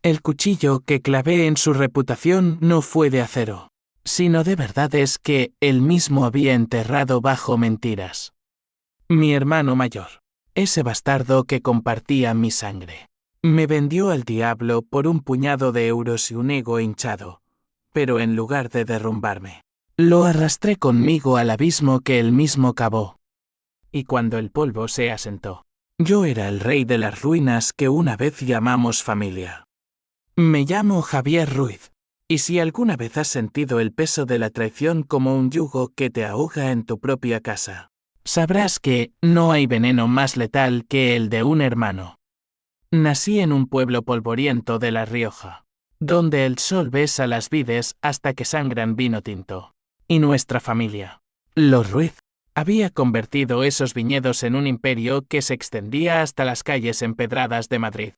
El cuchillo que clavé en su reputación no fue de acero, sino de verdades que él mismo había enterrado bajo mentiras. Mi hermano mayor, ese bastardo que compartía mi sangre, me vendió al diablo por un puñado de euros y un ego hinchado, pero en lugar de derrumbarme, lo arrastré conmigo al abismo que él mismo cavó. Y cuando el polvo se asentó, yo era el rey de las ruinas que una vez llamamos familia. Me llamo Javier Ruiz, y si alguna vez has sentido el peso de la traición como un yugo que te ahoga en tu propia casa, sabrás que no hay veneno más letal que el de un hermano. Nací en un pueblo polvoriento de La Rioja, donde el sol besa las vides hasta que sangran vino tinto. Y nuestra familia, los Ruiz, había convertido esos viñedos en un imperio que se extendía hasta las calles empedradas de Madrid.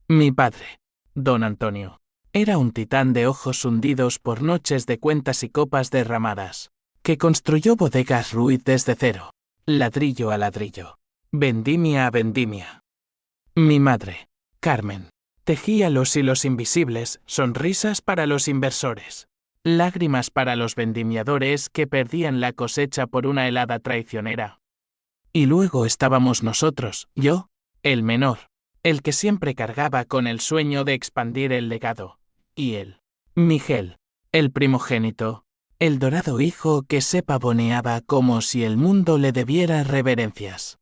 Mi padre, don Antonio, era un titán de ojos hundidos por noches de cuentas y copas derramadas, que construyó bodegas Ruiz desde cero, ladrillo a ladrillo, vendimia a vendimia. Mi madre, Carmen, tejía los hilos invisibles, sonrisas para los inversores, lágrimas para los vendimiadores que perdían la cosecha por una helada traicionera. Y luego estábamos nosotros, yo, el menor, el que siempre cargaba con el sueño de expandir el legado, y él, Miguel, el primogénito, el dorado hijo que se pavoneaba como si el mundo le debiera reverencias.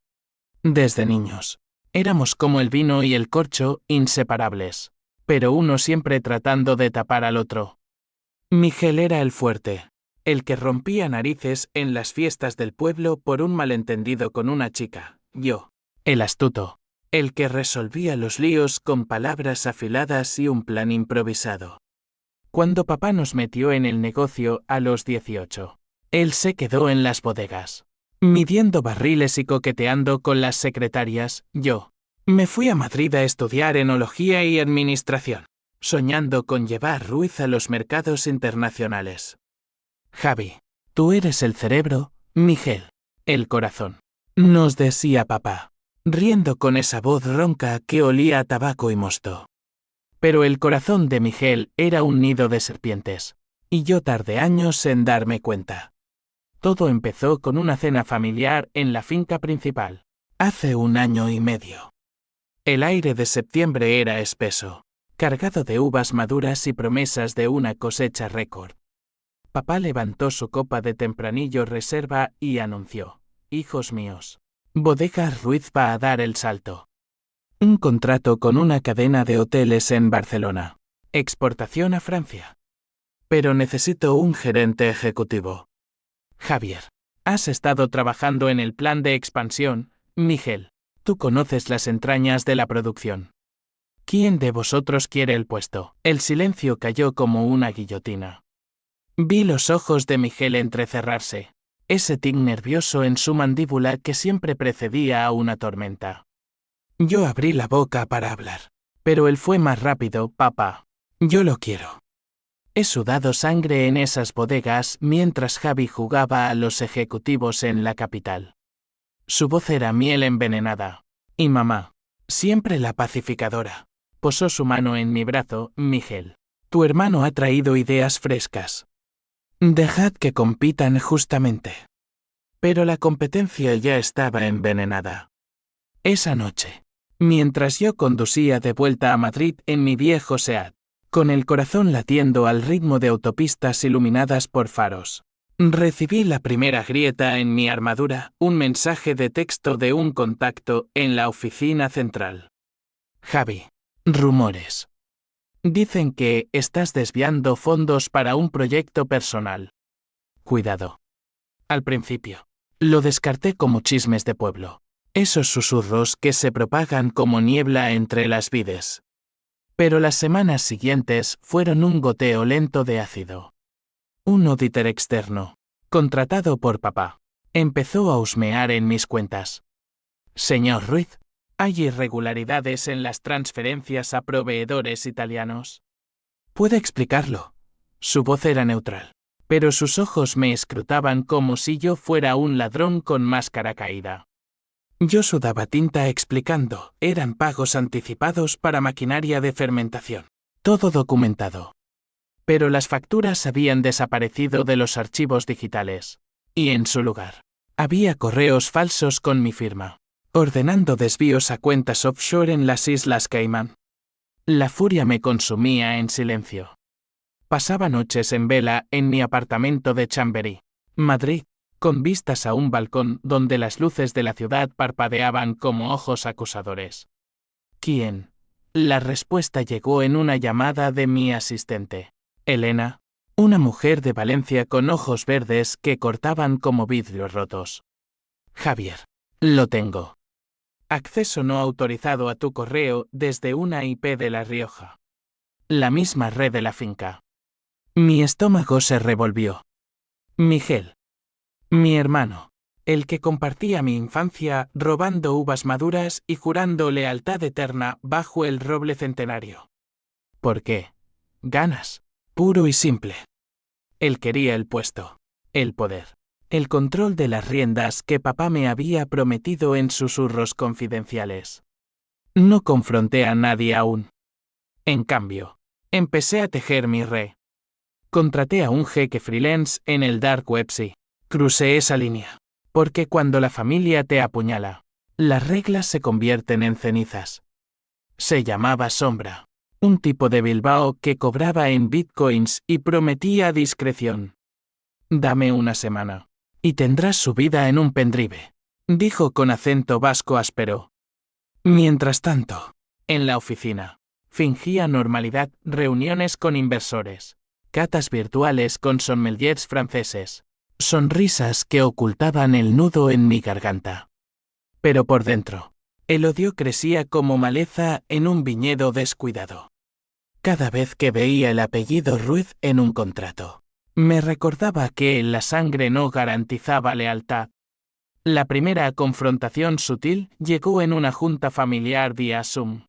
Desde niños, éramos como el vino y el corcho, inseparables, pero uno siempre tratando de tapar al otro. Miguel era el fuerte, el que rompía narices en las fiestas del pueblo por un malentendido con una chica, yo, el astuto, el que resolvía los líos con palabras afiladas y un plan improvisado. Cuando papá nos metió en el negocio a los 18, él se quedó en las bodegas, midiendo barriles y coqueteando con las secretarias. Yo me fui a Madrid a estudiar enología y administración, soñando con llevar Ruiz a los mercados internacionales. Javi, tú eres el cerebro, Miguel, el corazón, nos decía papá, riendo con esa voz ronca que olía a tabaco y mosto. Pero el corazón de Miguel era un nido de serpientes, y yo tardé años en darme cuenta. Todo empezó con una cena familiar en la finca principal, hace 1 año y medio. El aire de septiembre era espeso, cargado de uvas maduras y promesas de una cosecha récord. Papá levantó su copa de tempranillo reserva y anunció: hijos míos, Bodegas Ruiz va a dar el salto. Un contrato con una cadena de hoteles en Barcelona. Exportación a Francia. Pero necesito un gerente ejecutivo. Javier, has estado trabajando en el plan de expansión, Miguel. Tú conoces las entrañas de la producción. ¿Quién de vosotros quiere el puesto? El silencio cayó como una guillotina. Vi los ojos de Miguel entrecerrarse, ese tic nervioso en su mandíbula que siempre precedía a una tormenta. Yo abrí la boca para hablar, pero él fue más rápido. Papá, yo lo quiero. He sudado sangre en esas bodegas mientras Javi jugaba a los ejecutivos en la capital. Su voz era miel envenenada. Y mamá, siempre la pacificadora, posó su mano en mi brazo. Miguel, tu hermano ha traído ideas frescas. Dejad que compitan justamente. Pero la competencia ya estaba envenenada. Esa noche, mientras yo conducía de vuelta a Madrid en mi viejo Seat, con el corazón latiendo al ritmo de autopistas iluminadas por faros, recibí la primera grieta en mi armadura, un mensaje de texto de un contacto en la oficina central. Javi, rumores. Dicen que estás desviando fondos para un proyecto personal. Cuidado. Al principio, lo descarté como chismes de pueblo, esos susurros que se propagan como niebla entre las vides. Pero las semanas siguientes fueron un goteo lento de ácido. Un auditor externo, contratado por papá, empezó a husmear en mis cuentas. Señor Ruiz, ¿hay irregularidades en las transferencias a proveedores italianos? ¿Puede explicarlo? Su voz era neutral, pero sus ojos me escrutaban como si yo fuera un ladrón con máscara caída. Yo sudaba tinta explicando, eran pagos anticipados para maquinaria de fermentación. Todo documentado. Pero las facturas habían desaparecido de los archivos digitales. Y en su lugar, había correos falsos con mi firma, ordenando desvíos a cuentas offshore en las Islas Caimán. La furia me consumía en silencio. Pasaba noches en vela en mi apartamento de Chamberí, Madrid, con vistas a un balcón donde las luces de la ciudad parpadeaban como ojos acusadores. ¿Quién? La respuesta llegó en una llamada de mi asistente, Elena, una mujer de Valencia con ojos verdes que cortaban como vidrios rotos. Javier. Lo tengo. Acceso no autorizado a tu correo desde una IP de La Rioja. La misma red de la finca. Mi estómago se revolvió. Miguel. Mi hermano. El que compartía mi infancia robando uvas maduras y jurando lealtad eterna bajo el roble centenario. ¿Por qué? Ganas. Puro y simple. Él quería el puesto, el poder, el control de las riendas que papá me había prometido en susurros confidenciales. No confronté a nadie aún. En cambio, empecé a tejer mi red. Contraté a un jeque freelance en el dark web, sí. Crucé esa línea. Porque cuando la familia te apuñala, las reglas se convierten en cenizas. Se llamaba Sombra. Un tipo de Bilbao que cobraba en bitcoins y prometía discreción. Dame una semana. Y tendrás su vida en un pendrive, dijo con acento vasco áspero. Mientras tanto, en la oficina, fingía normalidad, reuniones con inversores, catas virtuales con sommeliers franceses, sonrisas que ocultaban el nudo en mi garganta. Pero por dentro, el odio crecía como maleza en un viñedo descuidado. Cada vez que veía el apellido Ruiz en un contrato, me recordaba que la sangre no garantizaba lealtad. La primera confrontación sutil llegó en una junta familiar vía Zoom.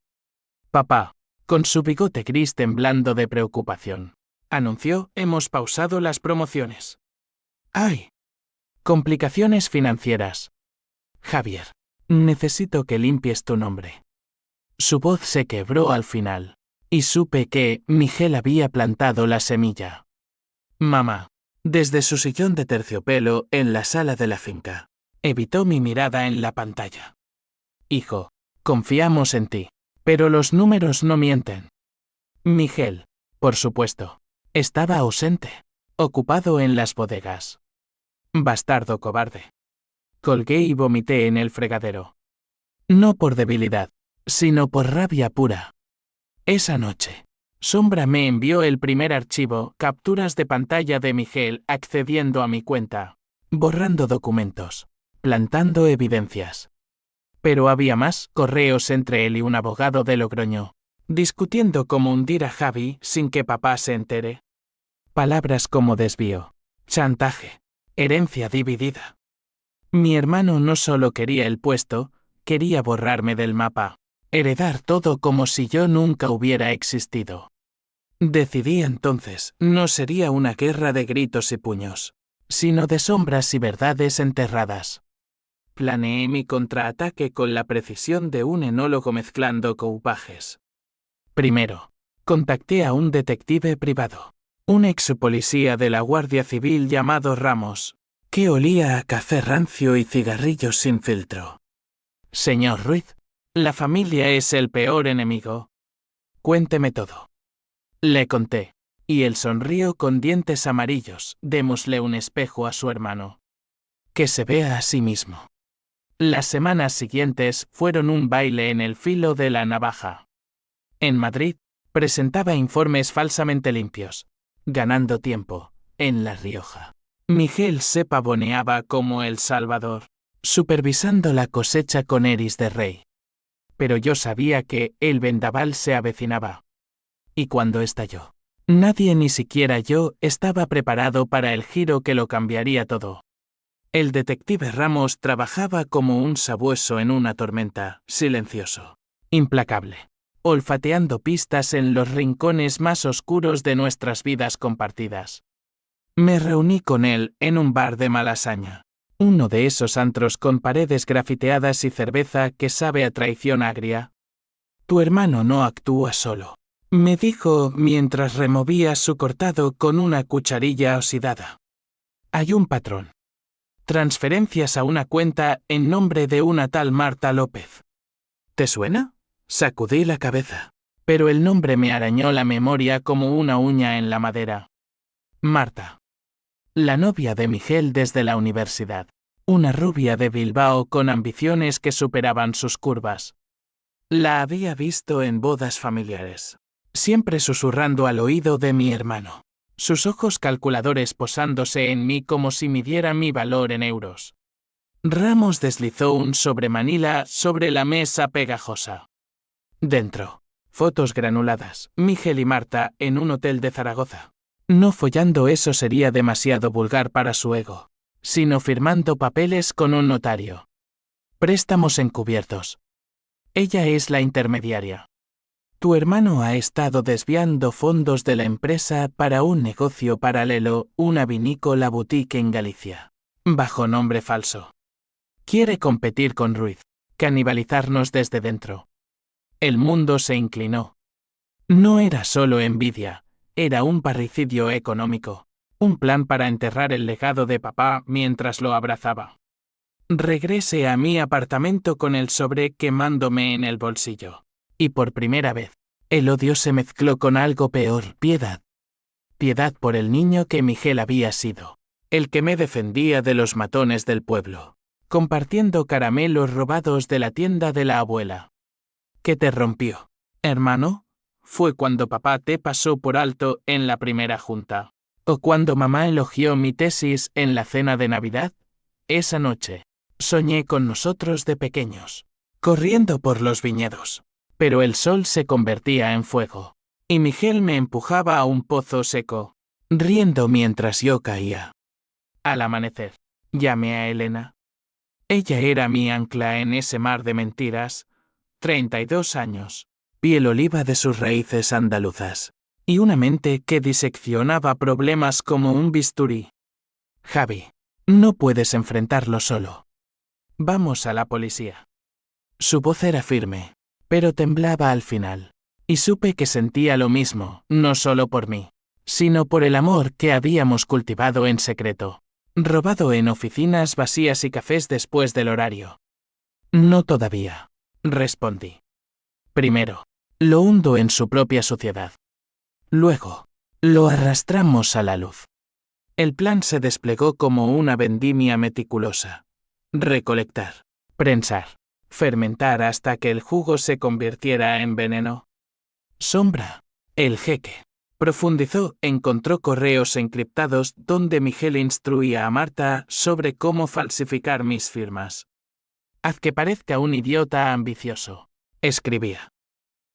Papá, con su bigote gris temblando de preocupación, anunció: hemos pausado las promociones. ¡Ay! Complicaciones financieras. Javier, necesito que limpies tu nombre. Su voz se quebró al final, y supe que Miguel había plantado la semilla. Mamá, desde su sillón de terciopelo en la sala de la finca, evitó mi mirada en la pantalla. Hijo, confiamos en ti, pero los números no mienten. Miguel, por supuesto, estaba ausente, ocupado en las bodegas. Bastardo cobarde. Colgué y vomité en el fregadero. No por debilidad, sino por rabia pura. Esa noche, Sombra me envió el primer archivo, capturas de pantalla de Miguel accediendo a mi cuenta, borrando documentos, plantando evidencias. Pero había más correos entre él y un abogado de Logroño, discutiendo cómo hundir a Javi sin que papá se entere. Palabras como desvío, chantaje, herencia dividida. Mi hermano no solo quería el puesto, quería borrarme del mapa, heredar todo como si yo nunca hubiera existido. Decidí entonces, no sería una guerra de gritos y puños, sino de sombras y verdades enterradas. Planeé mi contraataque con la precisión de un enólogo mezclando coupajes. Primero, contacté a un detective privado, un ex policía de la Guardia Civil llamado Ramos, que olía a café rancio y cigarrillos sin filtro. Señor Ruiz, la familia es el peor enemigo. Cuénteme todo. Le conté, y él sonrió con dientes amarillos. Démosle un espejo a su hermano. Que se vea a sí mismo. Las semanas siguientes fueron un baile en el filo de la navaja. En Madrid, presentaba informes falsamente limpios, ganando tiempo, en La Rioja. Miguel se pavoneaba como El Salvador, supervisando la cosecha con Eris de Rey. Pero yo sabía que el vendaval se avecinaba. Y cuando estalló, nadie, ni siquiera yo, estaba preparado para el giro que lo cambiaría todo. El detective Ramos trabajaba como un sabueso en una tormenta, silencioso, implacable, olfateando pistas en los rincones más oscuros de nuestras vidas compartidas. Me reuní con él en un bar de Malasaña, Uno de esos antros con paredes grafiteadas y cerveza que sabe a traición agria. Tu hermano no actúa solo, me dijo mientras removía su cortado con una cucharilla oxidada. Hay un patrón. Transferencias a una cuenta en nombre de una tal Marta López. ¿Te suena? Sacudí la cabeza, pero el nombre me arañó la memoria como una uña en la madera. Marta. La novia de Miguel desde la universidad. Una rubia de Bilbao con ambiciones que superaban sus curvas. La había visto en bodas familiares, siempre susurrando al oído de mi hermano, sus ojos calculadores posándose en mí como si midiera mi valor en euros. Ramos deslizó un sobremanila sobre la mesa pegajosa. Dentro, fotos granuladas, Miguel y Marta en un hotel de Zaragoza. No follando, eso sería demasiado vulgar para su ego, sino firmando papeles con un notario. Préstamos encubiertos. Ella es la intermediaria. Tu hermano ha estado desviando fondos de la empresa para un negocio paralelo, una vinícola boutique en Galicia, bajo nombre falso. Quiere competir con Ruiz, canibalizarnos desde dentro. El mundo se inclinó. No era solo envidia, era un parricidio económico, un plan para enterrar el legado de papá mientras lo abrazaba. Regresé a mi apartamento con el sobre quemándome en el bolsillo. Y por primera vez, el odio se mezcló con algo peor, piedad. Piedad por el niño que Miguel había sido, el que me defendía de los matones del pueblo, compartiendo caramelos robados de la tienda de la abuela. ¿Qué te rompió, hermano? ¿Fue cuando papá te pasó por alto en la primera junta? ¿O cuando mamá elogió mi tesis en la cena de Navidad? Esa noche, soñé con nosotros de pequeños, corriendo por los viñedos. Pero el sol se convertía en fuego, y Miguel me empujaba a un pozo seco, riendo mientras yo caía. Al amanecer, llamé a Elena. Ella era mi ancla en ese mar de mentiras. 32 años, piel oliva de sus raíces andaluzas, y una mente que diseccionaba problemas como un bisturí. Javi, no puedes enfrentarlo solo. Vamos a la policía. Su voz era firme, pero temblaba al final, y supe que sentía lo mismo, no solo por mí, sino por el amor que habíamos cultivado en secreto, robado en oficinas vacías y cafés después del horario. No todavía, respondí. Primero, lo hundo en su propia suciedad. Luego, lo arrastramos a la luz. El plan se desplegó como una vendimia meticulosa. Recolectar, prensar, fermentar hasta que el jugo se convirtiera en veneno. Sombra, el jeque, profundizó, encontró correos encriptados donde Miguel instruía a Marta sobre cómo falsificar mis firmas. Haz que parezca un idiota ambicioso, escribía.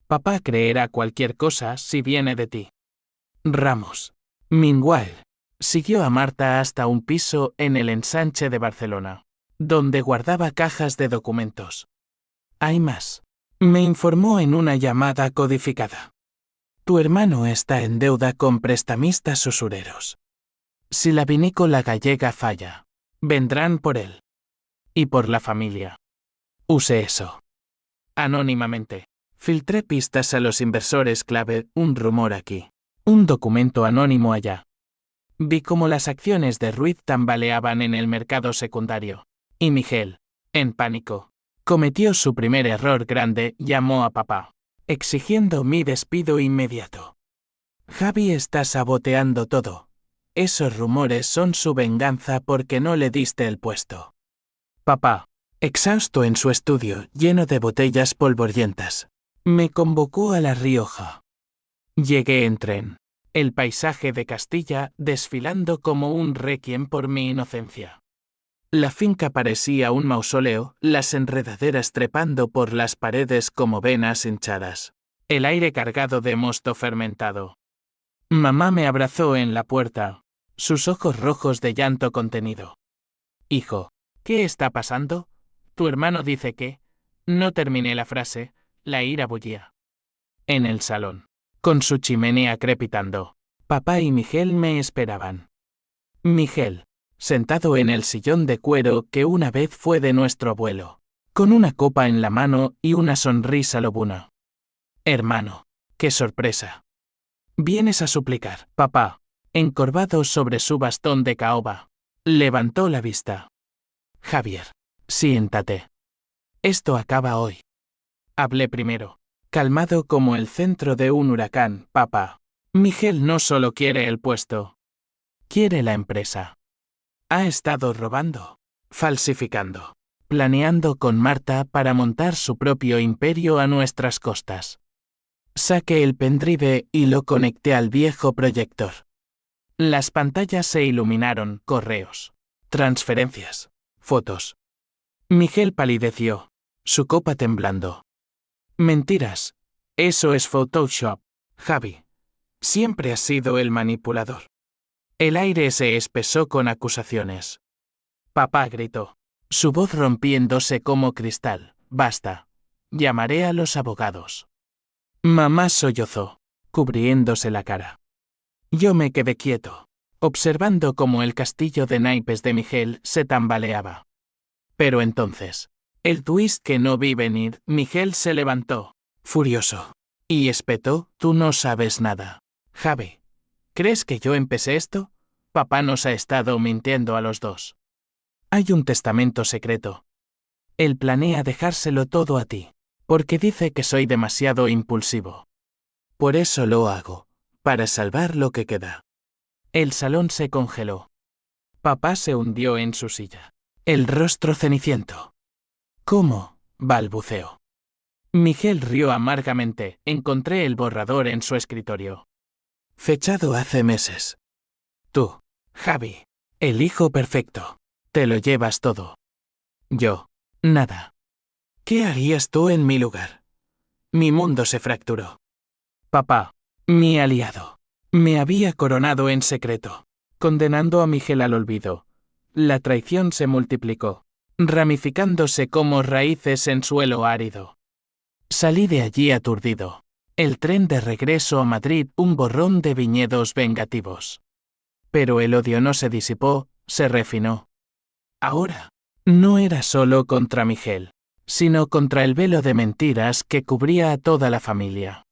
Papá creerá cualquier cosa si viene de ti. Ramos. Meanwhile, siguió a Marta hasta un piso en el ensanche de Barcelona, donde guardaba cajas de documentos. Hay más. Me informó en una llamada codificada. Tu hermano está en deuda con prestamistas usureros. Si la vinícola gallega falla, vendrán por él. Y por la familia. Use eso. Anónimamente. Filtré pistas a los inversores clave, un rumor aquí, un documento anónimo allá. Vi cómo las acciones de Ruiz tambaleaban en el mercado secundario. Y Miguel, en pánico, cometió su primer error grande, llamó a papá, exigiendo mi despido inmediato. Javi está saboteando todo. Esos rumores son su venganza porque no le diste el puesto. Papá, exhausto en su estudio, lleno de botellas polvorientas, me convocó a La Rioja. Llegué en tren, el paisaje de Castilla desfilando como un requiem por mi inocencia. La finca parecía un mausoleo, las enredaderas trepando por las paredes como venas hinchadas, el aire cargado de mosto fermentado. Mamá me abrazó en la puerta, sus ojos rojos de llanto contenido. Hijo, ¿qué está pasando? Tu hermano dice que... No terminé la frase, la ira bullía. En el salón, con su chimenea crepitando, papá y Miguel me esperaban. Miguel, sentado en el sillón de cuero que una vez fue de nuestro abuelo, con una copa en la mano y una sonrisa lobuna. Hermano, qué sorpresa. Vienes a suplicar, papá, encorvado sobre su bastón de caoba. Levantó la vista. Javier, siéntate. Esto acaba hoy. Hablé primero, calmado como el centro de un huracán, papá. Miguel no solo quiere el puesto. Quiere la empresa. Ha estado robando, falsificando, planeando con Marta para montar su propio imperio a nuestras costas. Saqué el pendrive y lo conecté al viejo proyector. Las pantallas se iluminaron, correos, transferencias, fotos. Miguel palideció, su copa temblando. Mentiras. Eso es Photoshop, Javi. Siempre has sido el manipulador. El aire se espesó con acusaciones. Papá gritó, su voz rompiéndose como cristal. Basta. Llamaré a los abogados. Mamá sollozó, cubriéndose la cara. Yo me quedé quieto, observando cómo el castillo de naipes de Miguel se tambaleaba. Pero entonces, el twist que no vi venir, Miguel se levantó, furioso, y espetó, tú no sabes nada. Javi, ¿crees que yo empecé esto? Papá nos ha estado mintiendo a los dos. Hay un testamento secreto. Él planea dejárselo todo a ti, porque dice que soy demasiado impulsivo. Por eso lo hago, para salvar lo que queda. El salón se congeló. Papá se hundió en su silla, el rostro ceniciento. ¿Cómo? Balbuceó. Miguel rió amargamente. Encontré el borrador en su escritorio. Fechado hace meses. Tú, Javi, el hijo perfecto. Te lo llevas todo. Yo, nada. ¿Qué harías tú en mi lugar? Mi mundo se fracturó. Papá, mi aliado, me había coronado en secreto, condenando a Miguel al olvido. La traición se multiplicó, ramificándose como raíces en suelo árido. Salí de allí aturdido. El tren de regreso a Madrid, un borrón de viñedos vengativos. Pero el odio no se disipó, se refinó. Ahora, no era solo contra Miguel, sino contra el velo de mentiras que cubría a toda la familia.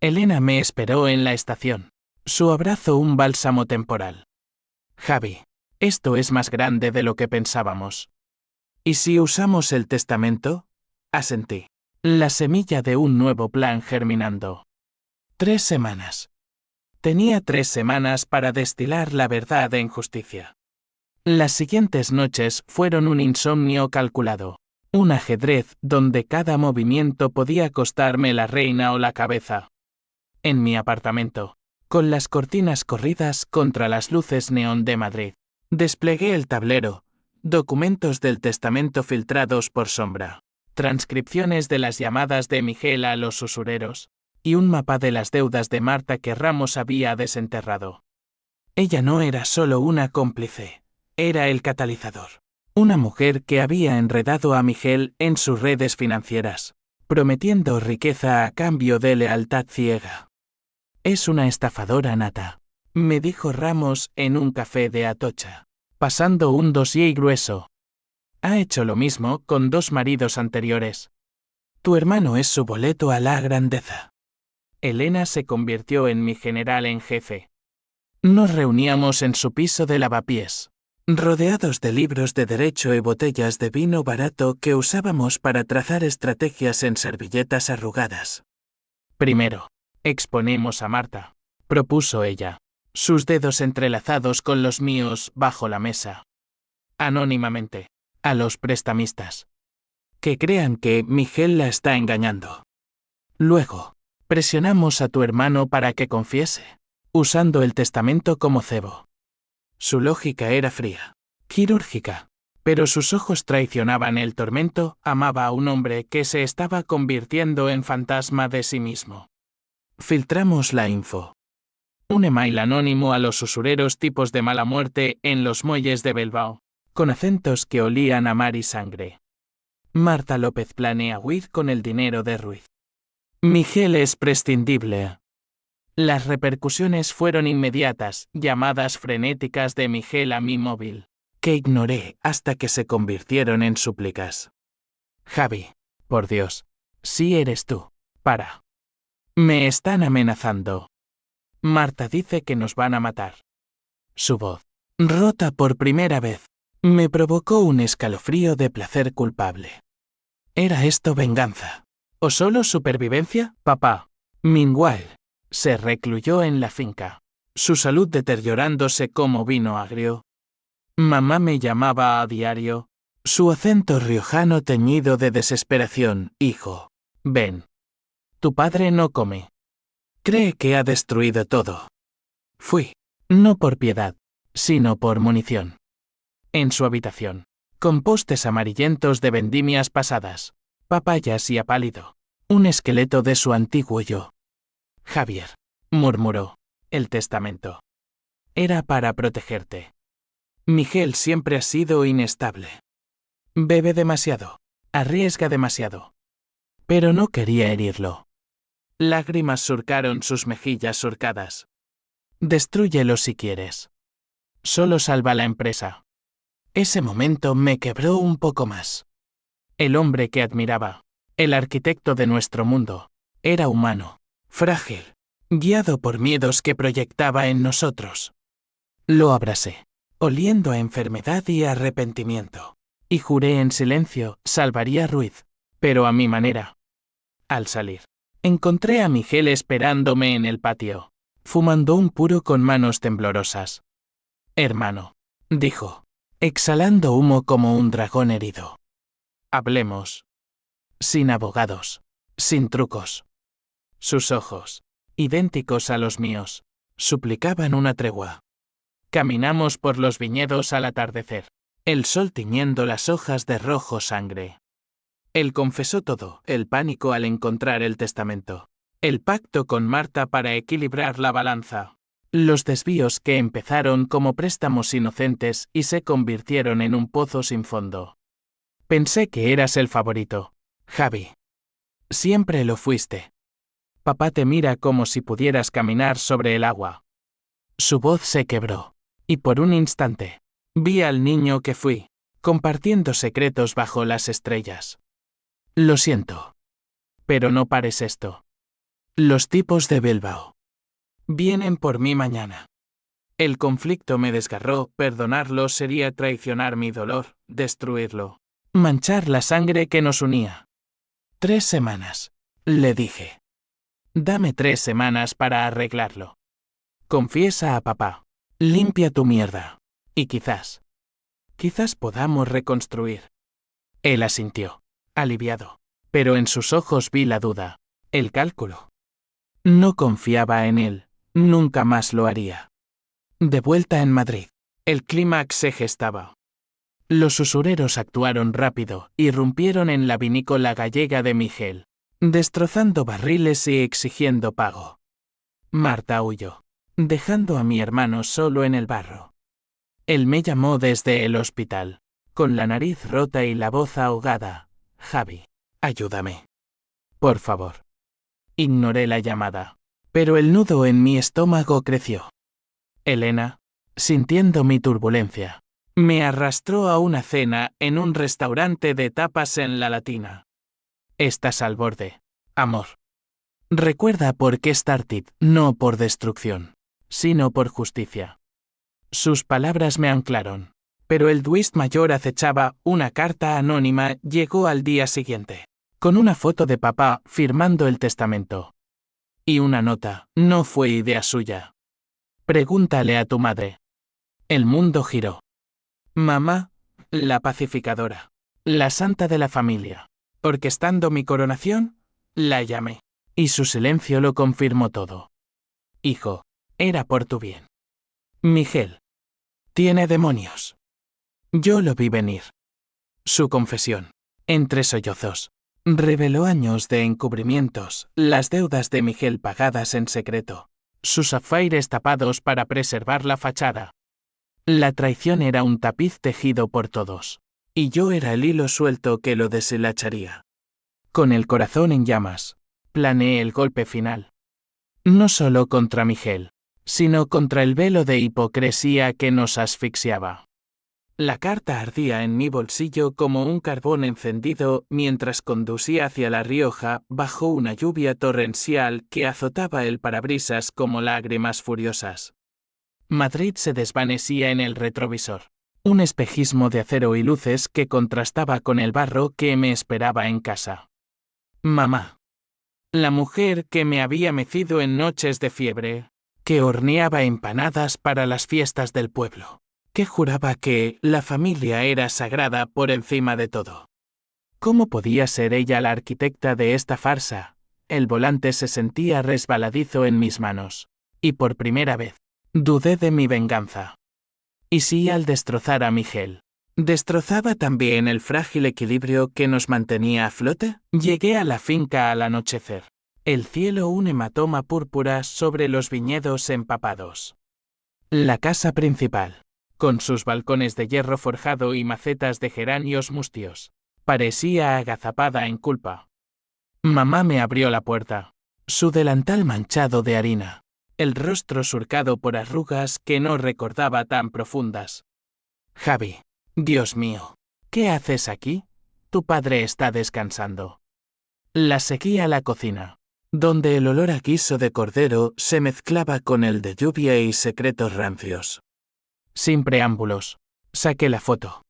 Elena me esperó en la estación. Su abrazo un bálsamo temporal. Javi, esto es más grande de lo que pensábamos. ¿Y si usamos el testamento? Asentí. La semilla de un nuevo plan germinando. 3 semanas. Tenía 3 semanas para destilar la verdad en justicia. Las siguientes noches fueron un insomnio calculado. Un ajedrez donde cada movimiento podía costarme la reina o la cabeza. En mi apartamento, con las cortinas corridas contra las luces neón de Madrid, desplegué el tablero, documentos del testamento filtrados por sombra, transcripciones de las llamadas de Miguel a los usureros, y un mapa de las deudas de Marta que Ramos había desenterrado. Ella no era solo una cómplice, era el catalizador. Una mujer que había enredado a Miguel en sus redes financieras, prometiendo riqueza a cambio de lealtad ciega. Es una estafadora nata, me dijo Ramos en un café de Atocha, pasando un dossier grueso. Ha hecho lo mismo con 2 maridos anteriores. Tu hermano es su boleto a la grandeza. Elena se convirtió en mi general en jefe. Nos reuníamos en su piso de lavapiés, rodeados de libros de derecho y botellas de vino barato que usábamos para trazar estrategias en servilletas arrugadas. Primero, exponemos a Marta, propuso ella, sus dedos entrelazados con los míos bajo la mesa. Anónimamente, a los prestamistas. Que crean que Miguel la está engañando. Luego, presionamos a tu hermano para que confiese, usando el testamento como cebo. Su lógica era fría, quirúrgica, pero sus ojos traicionaban el tormento. Amaba a un hombre que se estaba convirtiendo en fantasma de sí mismo. Filtramos la info. Un email anónimo a los usureros tipos de mala muerte en los muelles de Bilbao, con acentos que olían a mar y sangre. Marta López planea huir con el dinero de Ruiz. Miguel es prescindible. Las repercusiones fueron inmediatas, llamadas frenéticas de Miguel a mi móvil. que ignoré hasta que se convirtieron en súplicas. Javi, por Dios, sí eres tú. Para. Me están amenazando. Marta dice que nos van a matar. Su voz, rota por primera vez, me provocó un escalofrío de placer culpable. ¿Era esto venganza? ¿O solo supervivencia? Papá, Meanwhile, se recluyó en la finca, su salud deteriorándose como vino agrio. Mamá me llamaba a diario, su acento riojano teñido de desesperación. Hijo, ven. Tu padre no come. Cree que ha destruido todo. Fui, no por piedad, sino por munición. En su habitación, con postes amarillentos de vendimias pasadas, papayas y apálido, un esqueleto de su antiguo yo. Javier, murmuró, el testamento. Era para protegerte. Miguel siempre ha sido inestable. Bebe demasiado, arriesga demasiado. Pero no quería herirlo. Lágrimas surcaron sus mejillas surcadas. Destrúyelo si quieres. Solo salva la empresa. Ese momento me quebró un poco más. El hombre que admiraba, el arquitecto de nuestro mundo, era humano, frágil, guiado por miedos que proyectaba en nosotros. Lo abracé, oliendo a enfermedad y arrepentimiento, y juré en silencio, salvaría a Ruiz, pero a mi manera. Al salir, encontré a Miguel esperándome en el patio, fumando un puro con manos temblorosas. Hermano, dijo, exhalando humo como un dragón herido. Hablemos. Sin abogados, sin trucos. Sus ojos, idénticos a los míos, suplicaban una tregua. Caminamos por los viñedos al atardecer, el sol tiñendo las hojas de rojo sangre. Él confesó todo, el pánico al encontrar el testamento, el pacto con Marta para equilibrar la balanza, los desvíos que empezaron como préstamos inocentes y se convirtieron en un pozo sin fondo. Pensé que eras el favorito, Javi. Siempre lo fuiste. Papá te mira como si pudieras caminar sobre el agua. Su voz se quebró, y por un instante, vi al niño que fui, compartiendo secretos bajo las estrellas. Lo siento. Pero no pares esto. Los tipos de Bilbao vienen por mí mañana. El conflicto me desgarró, perdonarlo sería traicionar mi dolor, destruirlo, manchar la sangre que nos unía. 3 semanas, le dije. Dame 3 semanas para arreglarlo. Confiesa a papá, limpia tu mierda, y quizás podamos reconstruir. Él asintió, aliviado, pero en sus ojos vi la duda, el cálculo. No confiaba en él, nunca más lo haría. De vuelta en Madrid, el clímax se gestaba. Los usureros actuaron rápido, irrumpieron en la vinícola gallega de Miguel, destrozando barriles y exigiendo pago. Marta huyó, dejando a mi hermano solo en el barro. Él me llamó desde el hospital, con la nariz rota y la voz ahogada. Javi, ayúdame. Por favor. Ignoré la llamada, pero el nudo en mi estómago creció. Elena, sintiendo mi turbulencia, me arrastró a una cena en un restaurante de tapas en La Latina. Estás al borde, amor. Recuerda por qué started, no por destrucción, sino por justicia. Sus palabras me anclaron, pero el twist mayor acechaba. Una carta anónima llegó al día siguiente, con una foto de papá firmando el testamento. Y una nota, no fue idea suya. Pregúntale a tu madre. El mundo giró. Mamá, la pacificadora, la santa de la familia, orquestando mi coronación, la llamé, y su silencio lo confirmó todo. Hijo, era por tu bien. Miguel. Tiene demonios. Yo lo vi venir. Su confesión, entre sollozos, reveló años de encubrimientos, las deudas de Miguel pagadas en secreto, sus afaires tapados para preservar la fachada. La traición era un tapiz tejido por todos, y yo era el hilo suelto que lo deshilacharía. Con el corazón en llamas, planeé el golpe final. No solo contra Miguel, sino contra el velo de hipocresía que nos asfixiaba. La carta ardía en mi bolsillo como un carbón encendido mientras conducía hacia La Rioja bajo una lluvia torrencial que azotaba el parabrisas como lágrimas furiosas. Madrid se desvanecía en el retrovisor. Un espejismo de acero y luces que contrastaba con el barro que me esperaba en casa. Mamá. La mujer que me había mecido en noches de fiebre, que horneaba empanadas para las fiestas del pueblo, que juraba que la familia era sagrada por encima de todo. ¿Cómo podía ser ella la arquitecta de esta farsa? El volante se sentía resbaladizo en mis manos, y por primera vez, dudé de mi venganza. ¿Y si al destrozar a Miguel, destrozaba también el frágil equilibrio que nos mantenía a flote? Llegué a la finca al anochecer. El cielo un hematoma púrpura sobre los viñedos empapados. La casa principal, con sus balcones de hierro forjado y macetas de geranios mustios, parecía agazapada en culpa. Mamá me abrió la puerta. Su delantal manchado de harina, el rostro surcado por arrugas que no recordaba tan profundas. Javi, Dios mío, ¿qué haces aquí? Tu padre está descansando. La seguí a la cocina, donde el olor a guiso de cordero se mezclaba con el de lluvia y secretos rancios. Sin preámbulos, saqué la foto.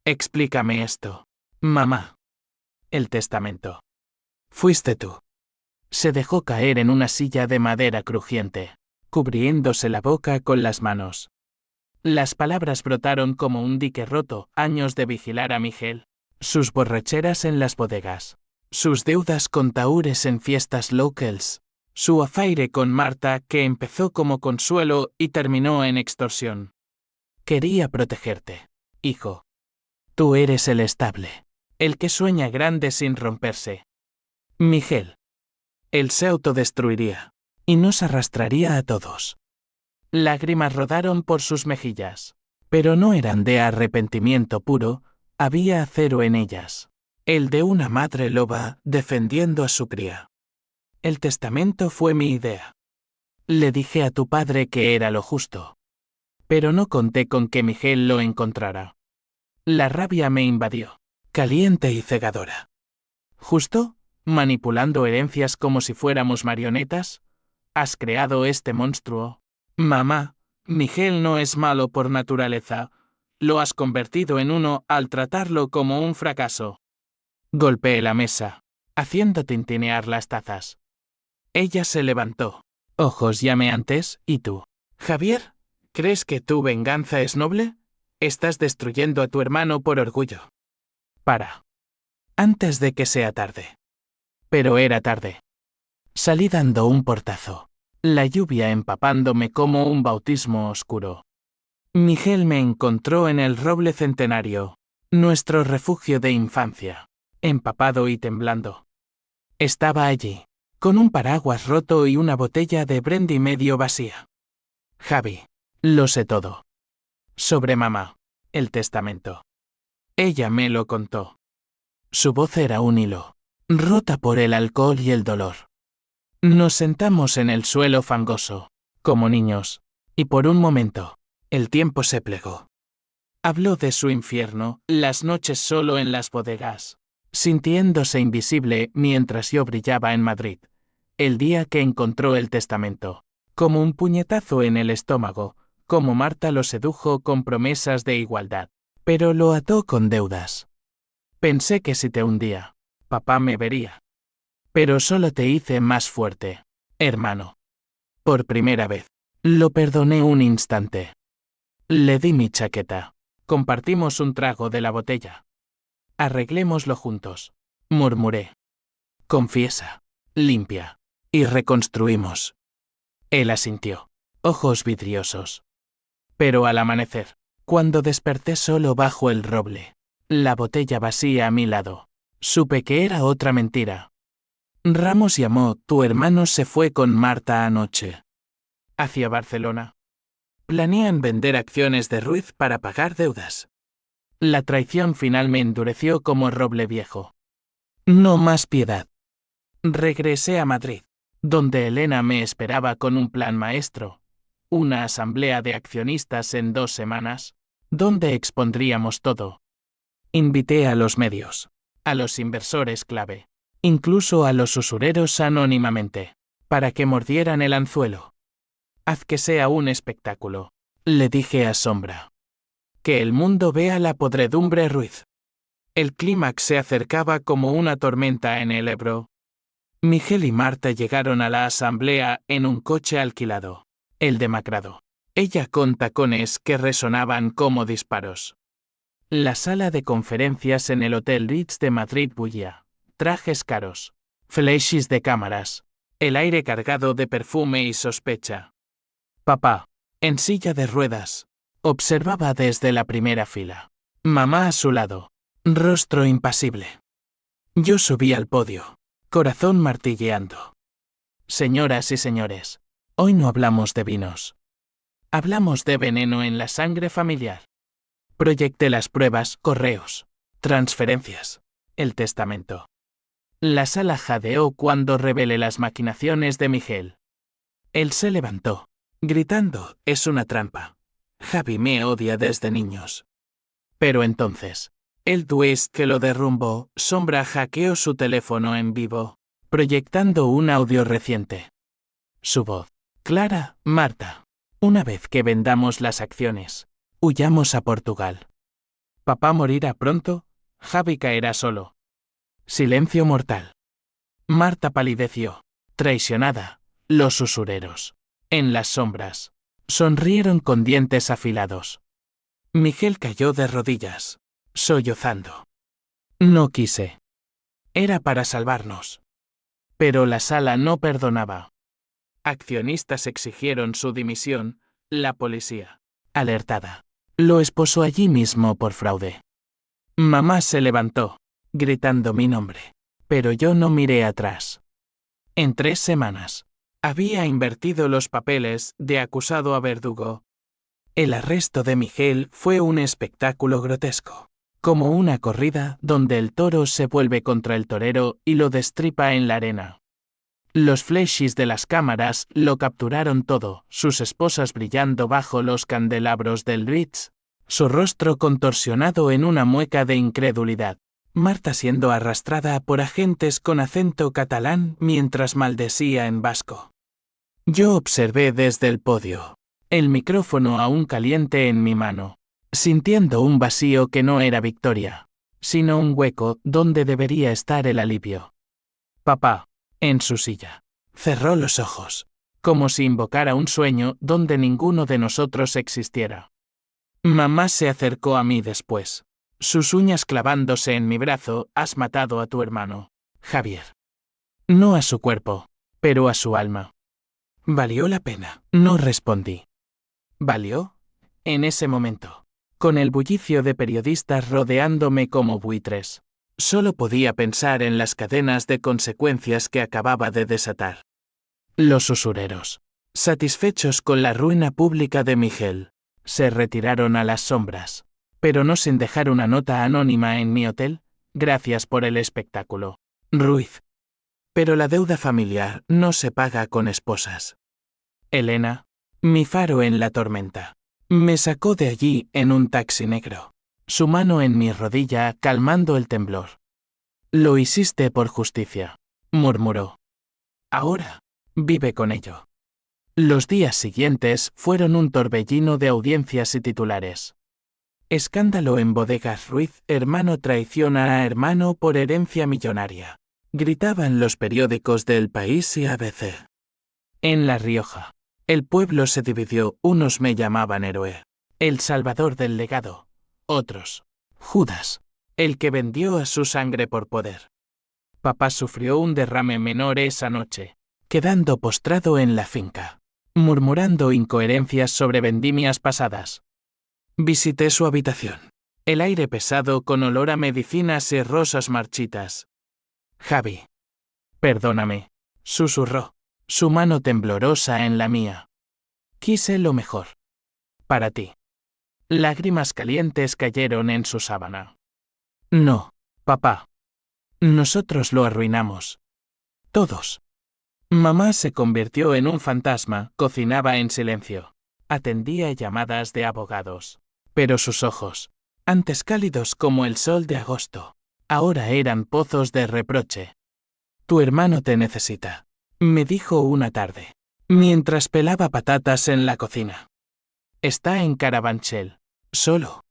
Explícame esto, mamá. El testamento. Fuiste tú. Se dejó caer en una silla de madera crujiente, cubriéndose la boca con las manos. Las palabras brotaron como un dique roto, años de vigilar a Miguel, sus borracheras en las bodegas, sus deudas con tahúres en fiestas locals, su afaire con Marta que empezó como consuelo y terminó en extorsión. Quería protegerte, hijo. Tú eres el estable, el que sueña grande sin romperse. Miguel. Él se autodestruiría, y nos arrastraría a todos. Lágrimas rodaron por sus mejillas, pero no eran de arrepentimiento puro, había acero en ellas, el de una madre loba defendiendo a su cría. El testamento fue mi idea. Le dije a tu padre que era lo justo. Pero no conté con que Miguel lo encontrara. La rabia me invadió, caliente y cegadora. ¿Justo? ¿Manipulando herencias como si fuéramos marionetas? ¿Has creado este monstruo? Mamá, Miguel no es malo por naturaleza. Lo has convertido en uno al tratarlo como un fracaso. Golpeé la mesa, haciendo tintinear las tazas. Ella se levantó, ojos llameantes, ¿y tú? Javier, ¿crees que tu venganza es noble? Estás destruyendo a tu hermano por orgullo. Para. Antes de que sea tarde. Pero era tarde. Salí dando un portazo, la lluvia empapándome como un bautismo oscuro. Miguel me encontró en el roble centenario, nuestro refugio de infancia, empapado y temblando. Estaba allí, con un paraguas roto y una botella de brandy medio vacía. Javi, lo sé todo. Sobre mamá, el testamento. Ella me lo contó. Su voz era un hilo, rota por el alcohol y el dolor. Nos sentamos en el suelo fangoso, como niños, y por un momento, el tiempo se plegó. Habló de su infierno, las noches solo en las bodegas, sintiéndose invisible mientras yo brillaba en Madrid, el día que encontró el testamento, como un puñetazo en el estómago, como Marta lo sedujo con promesas de igualdad, pero lo ató con deudas. Pensé que si te hundía, papá me vería. Pero solo te hice más fuerte, hermano. Por primera vez, lo perdoné un instante. Le di mi chaqueta. Compartimos un trago de la botella. Arreglémoslo juntos, murmuré. Confiesa, limpia, y reconstruimos. Él asintió, ojos vidriosos. Pero al amanecer, cuando desperté solo bajo el roble, la botella vacía a mi lado, supe que era otra mentira. Ramos llamó, tu hermano se fue con Marta anoche. Hacia Barcelona. Planean vender acciones de Ruiz para pagar deudas. La traición final me endureció como roble viejo. No más piedad. Regresé a Madrid, donde Elena me esperaba con un plan maestro. Una asamblea de accionistas en 2 semanas, ¿Dónde expondríamos todo? Invité a los medios, a los inversores clave, incluso a los usureros anónimamente, para que mordieran el anzuelo. Haz que sea un espectáculo, le dije a Sombra. Que el mundo vea la podredumbre Ruiz. El clímax se acercaba como una tormenta en el Ebro. Miguel y Marta llegaron a la asamblea en un coche alquilado, el demacrado. Ella con tacones que resonaban como disparos. La sala de conferencias en el Hotel Ritz de Madrid bullía. Trajes caros, flashes de cámaras, el aire cargado de perfume y sospecha. Papá, en silla de ruedas, observaba desde la primera fila. Mamá a su lado, rostro impasible. Yo subí al podio, corazón martilleando. Señoras y señores, hoy no hablamos de vinos. Hablamos de veneno en la sangre familiar. Proyecté las pruebas, correos, transferencias, el testamento. La sala jadeó cuando revelé las maquinaciones de Miguel. Él se levantó, gritando, es una trampa. Javi me odia desde niños. Pero entonces, el twist que lo derrumbó, Sombra hackeó su teléfono en vivo, proyectando un audio reciente. Su voz. Clara, Marta. Una vez que vendamos las acciones, huyamos a Portugal. Papá morirá pronto, Javi caerá solo. Silencio mortal. Marta palideció, traicionada, los usureros. En las sombras. Sonrieron con dientes afilados. Miguel cayó de rodillas, sollozando. No quise. Era para salvarnos. Pero la sala no perdonaba. Accionistas exigieron su dimisión, la policía, alertada, lo esposó allí mismo por fraude. Mamá se levantó, gritando mi nombre, pero yo no miré atrás. En 3 semanas, había invertido los papeles de acusado a verdugo. El arresto de Miguel fue un espectáculo grotesco, como una corrida donde el toro se vuelve contra el torero y lo destripa en la arena. Los flashes de las cámaras lo capturaron todo, sus esposas brillando bajo los candelabros del Ritz, su rostro contorsionado en una mueca de incredulidad, Marta siendo arrastrada por agentes con acento catalán mientras maldecía en vasco. Yo observé desde el podio, el micrófono aún caliente en mi mano, sintiendo un vacío que no era victoria, sino un hueco donde debería estar el alivio. Papá, en su silla, cerró los ojos, como si invocara un sueño donde ninguno de nosotros existiera. Mamá se acercó a mí después, sus uñas clavándose en mi brazo. Has matado a tu hermano, Javier. No a su cuerpo, pero a su alma. Valió la pena, no respondí. ¿Valió? En ese momento, con el bullicio de periodistas rodeándome como buitres, solo podía pensar en las cadenas de consecuencias que acababa de desatar. Los usureros, satisfechos con la ruina pública de Miguel, se retiraron a las sombras, pero no sin dejar una nota anónima en mi hotel. Gracias por el espectáculo, Ruiz. Pero la deuda familiar no se paga con esposas. Elena, mi faro en la tormenta, me sacó de allí en un taxi negro, su mano en mi rodilla calmando el temblor. Lo hiciste por justicia, murmuró. Ahora, vive con ello. Los días siguientes fueron un torbellino de audiencias y titulares. Escándalo en Bodegas Ruiz, hermano traiciona a hermano por herencia millonaria, gritaban los periódicos del País y ABC. En La Rioja, el pueblo se dividió, unos me llamaban héroe, el salvador del legado, otros, Judas, el que vendió a su sangre por poder. Papá sufrió un derrame menor esa noche, quedando postrado en la finca, murmurando incoherencias sobre vendimias pasadas. Visité su habitación. El aire pesado con olor a medicinas y rosas marchitas. Javi. Perdóname, susurró, su mano temblorosa en la mía. Quise lo mejor. Para ti. Lágrimas calientes cayeron en su sábana. No, papá. Nosotros lo arruinamos. Todos. Mamá se convirtió en un fantasma, cocinaba en silencio. Atendía llamadas de abogados. Pero sus ojos, antes cálidos como el sol de agosto, ahora eran pozos de reproche. Tu hermano te necesita, me dijo una tarde, mientras pelaba patatas en la cocina. Está en Carabanchel, solo.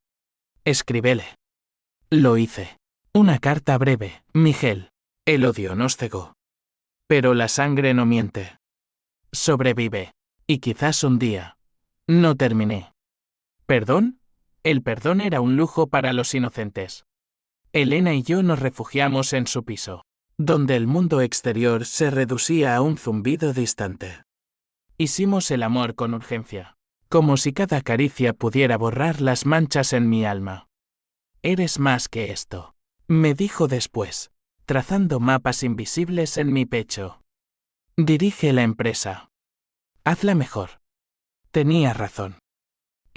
Escríbele. Lo hice. Una carta breve, Miguel. El odio nos cegó. Pero la sangre no miente. Sobrevive. Y quizás un día. No terminé. ¿Perdón? El perdón era un lujo para los inocentes. Elena y yo nos refugiamos en su piso, donde el mundo exterior se reducía a un zumbido distante. Hicimos el amor con urgencia, como si cada caricia pudiera borrar las manchas en mi alma. Eres más que esto, me dijo después, trazando mapas invisibles en mi pecho. Dirige la empresa. Hazla mejor. Tenía razón.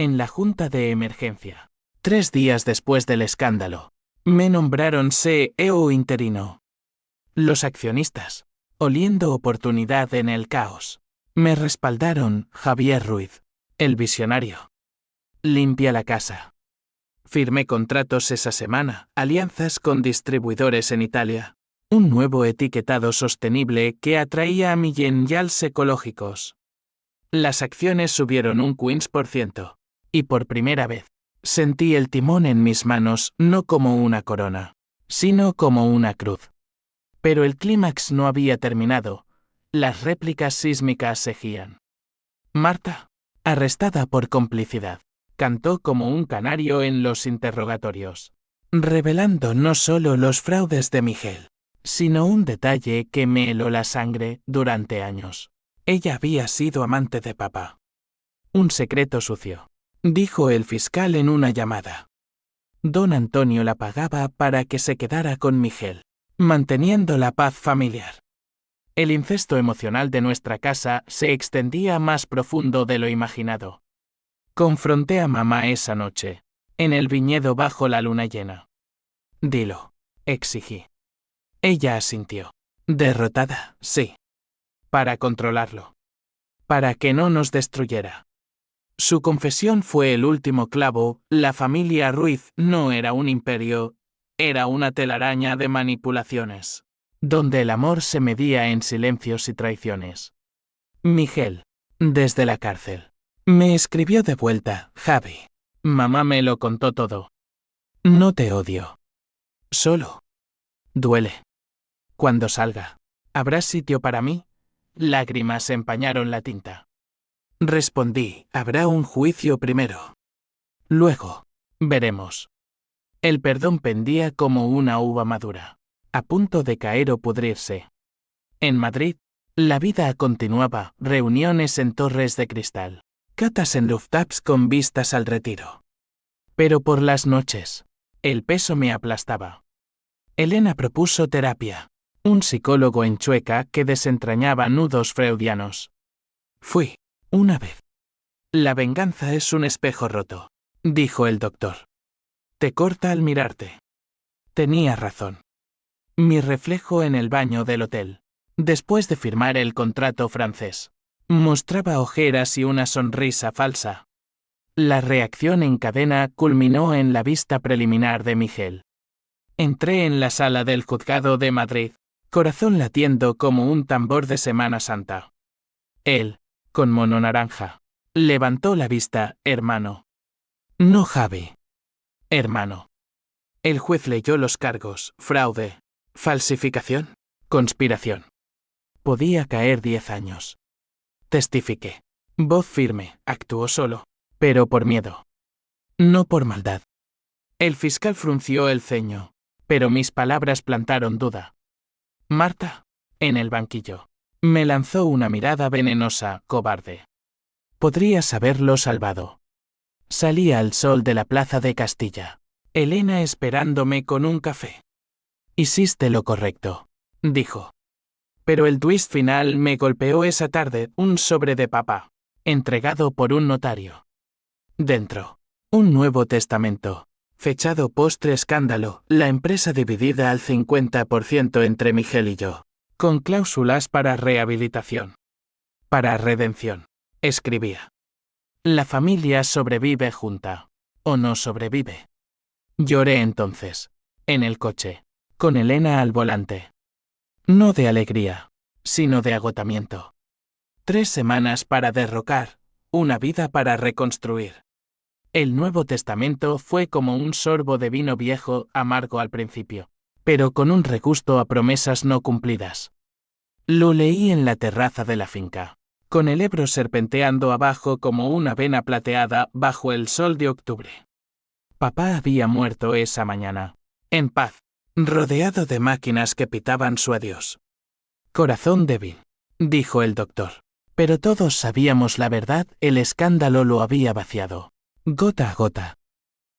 En la junta de emergencia, 3 días después del escándalo, me nombraron CEO interino. Los accionistas, oliendo oportunidad en el caos, me respaldaron. Javier Ruiz, el visionario. Limpia la casa. Firmé contratos esa semana, alianzas con distribuidores en Italia, un nuevo etiquetado sostenible que atraía a millennials ecológicos. Las acciones subieron un 15%, y por primera vez, sentí el timón en mis manos no como una corona, sino como una cruz. Pero el clímax no había terminado, las réplicas sísmicas seguían. Marta, arrestada por complicidad, cantó como un canario en los interrogatorios, revelando no solo los fraudes de Miguel, sino un detalle que me heló la sangre durante años. Ella había sido amante de papá. Un secreto sucio, dijo el fiscal en una llamada. Don Antonio la pagaba para que se quedara con Miguel, manteniendo la paz familiar. El incesto emocional de nuestra casa se extendía más profundo de lo imaginado. Confronté a mamá esa noche, en el viñedo bajo la luna llena. Dilo, exigí. Ella asintió. Derrotada, sí. Para controlarlo. Para que no nos destruyera. Su confesión fue el último clavo. La familia Ruiz no era un imperio, era una telaraña de manipulaciones, donde el amor se medía en silencios y traiciones. Miguel, desde la cárcel, me escribió de vuelta. Javi, mamá me lo contó todo. No te odio. Solo. Duele. Cuando salga, ¿habrá sitio para mí? Lágrimas empañaron la tinta. Respondí, habrá un juicio primero. Luego, veremos. El perdón pendía como una uva madura, a punto de caer o pudrirse. En Madrid, la vida continuaba, reuniones en torres de cristal, catas en rooftops con vistas al retiro. Pero por las noches, el peso me aplastaba. Elena propuso terapia, un psicólogo en Chueca que desentrañaba nudos freudianos. Fui, una vez. La venganza es un espejo roto, dijo el doctor. Te corta al mirarte. Tenía razón. Mi reflejo en el baño del hotel, después de firmar el contrato francés, mostraba ojeras y una sonrisa falsa. La reacción en cadena culminó en la vista preliminar de Miguel. Entré en la sala del juzgado de Madrid, corazón latiendo como un tambor de Semana Santa. Él, con mono naranja, levantó la vista. Hermano. No, Javi. Hermano. El juez leyó los cargos: fraude, falsificación, conspiración. Podía caer 10 años. Testifiqué. Voz firme, actuó solo, pero por miedo. No por maldad. El fiscal frunció el ceño, pero mis palabras plantaron duda. Marta, en el banquillo, me lanzó una mirada venenosa. Cobarde. Podrías haberlo salvado. Salía al sol de la plaza de Castilla, Elena esperándome con un café. Hiciste lo correcto, dijo. Pero el twist final me golpeó esa tarde. Un sobre de papá, entregado por un notario. Dentro, un nuevo testamento, fechado post-escándalo, la empresa dividida al 50% entre Miguel y yo, con cláusulas para rehabilitación. Para redención, escribía. La familia sobrevive junta. o no sobrevive. Lloré entonces, en el coche, con Elena al volante. No de alegría, sino de agotamiento. 3 semanas para derrocar, una vida para reconstruir. El Nuevo Testamento fue como un sorbo de vino viejo, amargo al principio, pero con un regusto a promesas no cumplidas. Lo leí en la terraza de la finca, con el Ebro serpenteando abajo como una vena plateada bajo el sol de octubre. Papá había muerto esa mañana, en paz, rodeado de máquinas que pitaban su adiós. Corazón débil, dijo el doctor. Pero todos sabíamos la verdad, el escándalo lo había vaciado, gota a gota.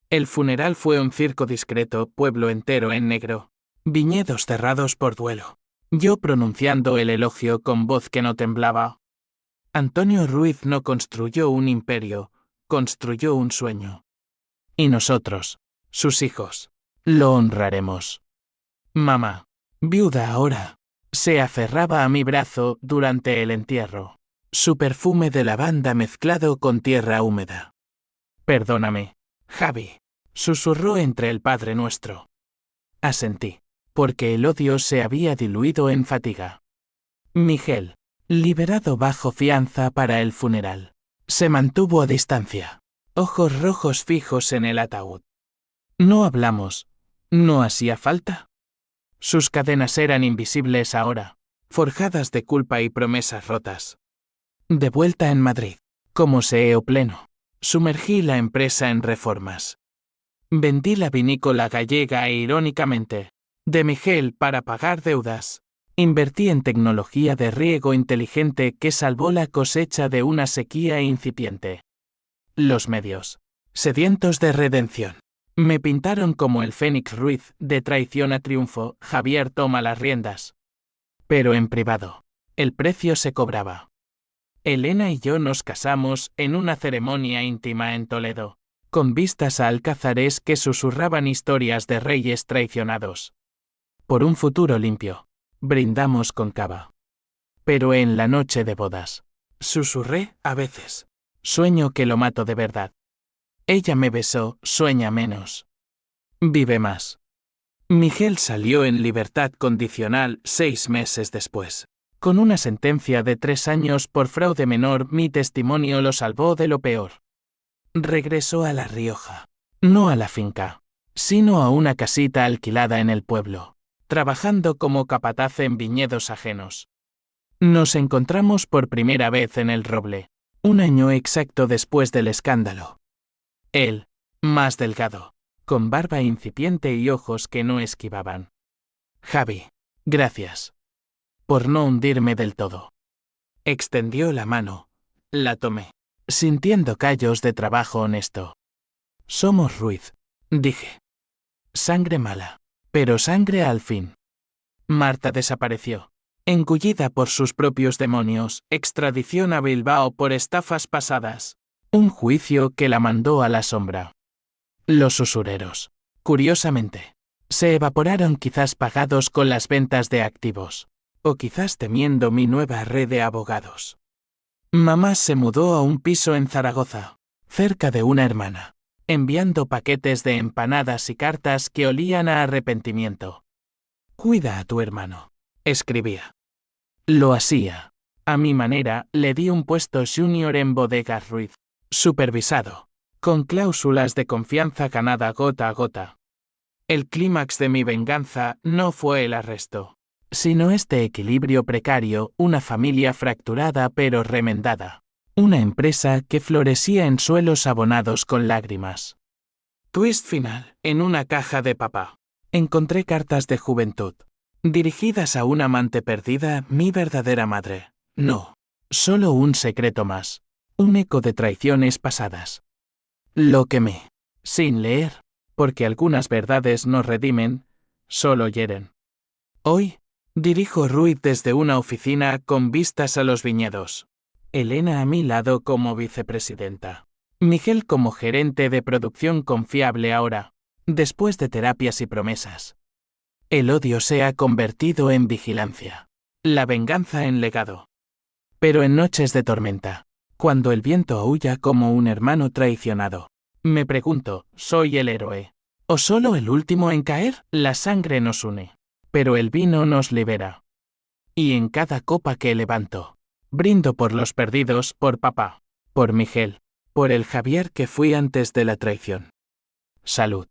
El funeral fue un circo discreto, pueblo entero en negro, viñedos cerrados por duelo. Yo pronunciando el elogio con voz que no temblaba. Antonio Ruiz no construyó un imperio, construyó un sueño. Y nosotros, sus hijos, lo honraremos. Mamá, viuda ahora, se aferraba a mi brazo durante el entierro, su perfume de lavanda mezclado con tierra húmeda. Perdóname, Javi, susurró entre el Padre Nuestro. Asentí, porque el odio se había diluido en fatiga. Miguel, liberado bajo fianza para el funeral, se mantuvo a distancia, ojos rojos fijos en el ataúd. No hablamos, ¿no hacía falta? Sus cadenas eran invisibles ahora, forjadas de culpa y promesas rotas. De vuelta en Madrid, como CEO pleno, sumergí la empresa en reformas. Vendí la vinícola gallega e irónicamente, de Miguel para pagar deudas. Invertí en tecnología de riego inteligente que salvó la cosecha de una sequía incipiente. Los medios, sedientos de redención, me pintaron como el Fénix Ruiz, de traición a triunfo. Javier toma las riendas. Pero en privado, el precio se cobraba. Elena y yo nos casamos en una ceremonia íntima en Toledo, con vistas a alcázares que susurraban historias de reyes traicionados. Por un futuro limpio, brindamos con cava. Pero en la noche de bodas, susurré a veces, sueño que lo mato de verdad. Ella me besó, sueña menos. Vive más. Miguel salió en libertad condicional 6 meses después. Con una sentencia de 3 años por fraude menor, mi testimonio lo salvó de lo peor. Regresó a La Rioja. No a la finca, sino a una casita alquilada en el pueblo, trabajando como capataz en viñedos ajenos. Nos encontramos por primera vez en El Roble, un año exacto después del escándalo. Él, más delgado, con barba incipiente y ojos que no esquivaban. Javi, gracias. Por no hundirme del todo. Extendió la mano, la tomé, sintiendo callos de trabajo honesto. Somos Ruiz, dije. Sangre mala, pero sangre al fin. Marta desapareció, engullida por sus propios demonios, extradición a Bilbao por estafas pasadas. Un juicio que la mandó a la sombra. Los usureros, curiosamente, se evaporaron, quizás pagados con las ventas de activos, o quizás temiendo mi nueva red de abogados. Mamá se mudó a un piso en Zaragoza, cerca de una hermana, enviando paquetes de empanadas y cartas que olían a arrepentimiento. Cuida a tu hermano, escribía. Lo hacía. A mi manera, le di un puesto junior en Bodegas Ruiz, supervisado, con cláusulas de confianza ganada gota a gota. El clímax de mi venganza no fue el arresto, sino este equilibrio precario, una familia fracturada pero remendada, una empresa que florecía en suelos abonados con lágrimas. Twist final, en una caja de papá. Encontré cartas de juventud, dirigidas a una amante perdida, mi verdadera madre. No, solo un secreto más. Un eco de traiciones pasadas. Lo quemé, sin leer, porque algunas verdades no redimen, solo hieren. Hoy, dirijo Ruiz desde una oficina con vistas a los viñedos. Elena a mi lado como vicepresidenta. Miguel como gerente de producción confiable ahora, después de terapias y promesas. El odio se ha convertido en vigilancia. La venganza en legado. Pero en noches de tormenta, cuando el viento aúlla como un hermano traicionado, Me pregunto, ¿soy el héroe? ¿O solo el último en caer? La sangre nos une, pero el vino nos libera. Y en cada copa que levanto, brindo por los perdidos, por papá, por Miguel, por el Javier que fui antes de la traición. Salud.